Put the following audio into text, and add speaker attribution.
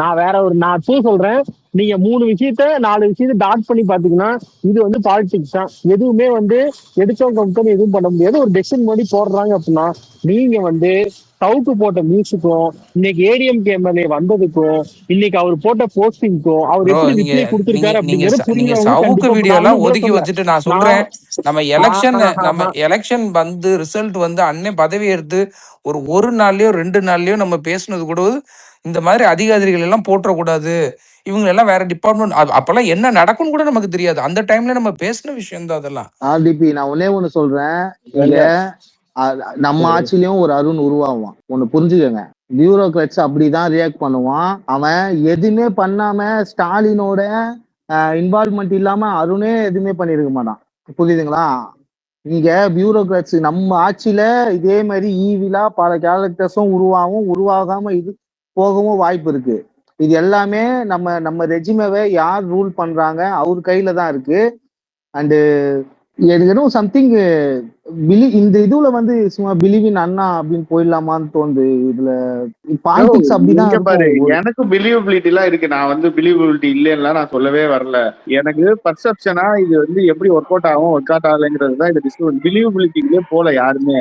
Speaker 1: நான் சொல்றேன். நீங்க 3 விஷயத்த 4 விஷயத்த டாட் பண்ணி பாத்தீங்கன்னா இது வந்து பாலிடிக்ஸ் தான். எதுவுமே வந்து எடுத்தவங்க கவுத்தவங்க எதுவும் பண்ண முடியாது. ஒரு டெசிஷன் பண்ணி போடுறாங்க அப்படின்னா நீங்க வந்து சவுக்கு போட்ட நியூஸுக்கும் இன்னைக்கு ஏடிஎம்கே எம்எல்ஏ வந்ததுக்கும் இன்னைக்கு அவர் போட்ட போஸ்டிங்க்கும் அவர்
Speaker 2: ப்ரோ,
Speaker 1: எப்படி
Speaker 2: நீங்க
Speaker 1: ரிப்ளை
Speaker 2: நீங்க
Speaker 1: கொடுத்திருக்காரு
Speaker 2: நீங்க
Speaker 1: அப்படிங்கிறது
Speaker 2: நீங்க
Speaker 1: புரியவங்க
Speaker 2: சவுக்கு
Speaker 1: கண்டிப்பா.
Speaker 2: வீடியோ
Speaker 1: நான்
Speaker 2: எல்லாம்
Speaker 1: வந்து கூட
Speaker 2: ஒதுக்கி
Speaker 1: சொல்ல
Speaker 2: வச்சுட்டு நான்
Speaker 1: நான்
Speaker 2: சொல்றேன், நம்ம எலெக்ஷன் வந்து ரிசல்ட் வந்து அண்ணன் பதவி எடுத்து ஒரு நாள்லயோ 2 நாள்லயோ நம்ம பேசுனது கூட இந்த மாதிரி அதிகாரிகள் எல்லாம் போற்றக்கூடாது, இவங்க எல்லாம் வேற டிபார்ட்மெண்ட், அப்பெல்லாம் என்ன நடக்கும்னு கூட நமக்கு தெரியாது. அந்த டைம்ல நம்ம பேசின விஷயம் தான் அதெல்லாம்.
Speaker 3: ஆர்டிபி நான் ஒன்னே ஒண்ணு சொல்றேன். இங்க நம்ம ஆட்சியிலயும் ஒரு அருண் உருவாகுவான். ஒண்ணு புரிஞ்சுக்கங்க. பியூரோக்ராட்ஸ் அப்படிதான் ரியாக்ட் பண்ணுவான். அவன் எதுவுமே பண்ணாம ஸ்டாலினோட இன்வால்வ்மெண்ட் இல்லாம அருணே எதுவுமே பண்ணிருக்க மாட்டான். புரியுதுங்களா? இங்க பியூரோக்ராட்ஸ் நம்ம ஆட்சியில இதே மாதிரி ஈவிலா பல கேரக்டர்ஸும் உருவாகாம இது போகவும் வாய்ப்பு இருக்கு. இது எல்லாமே நம்ம ரெஜிமேவை யார் ரூல் பண்றாங்க அவர் கையில தான் இருக்கு. அண்டு ஏதோ சம்திங் இந்த இதுல வந்து சும்மா பிலீவ் இன் அண்ணா அப்படின்னு போயிடலாமான்னு தோணுது. இதுல பாலிடிக்ஸ் அப்படிதான்
Speaker 4: பாரு,
Speaker 3: இருக்கும்.
Speaker 4: எனக்கு பிலீவபிலிட்டி எல்லாம் இருக்கு. நான் வந்து பிலீவபிலிட்டி இல்லைன்னா நான் சொல்லவே வரல. எனக்கு பர்செப்ஷனா இது வந்து எப்படி ஒர்க் அவுட் ஆகும் ஒர்க் அவுட் ஆகலைங்கிறது தான் இது. பிலீவபிலிட்டிலே போல யாருமே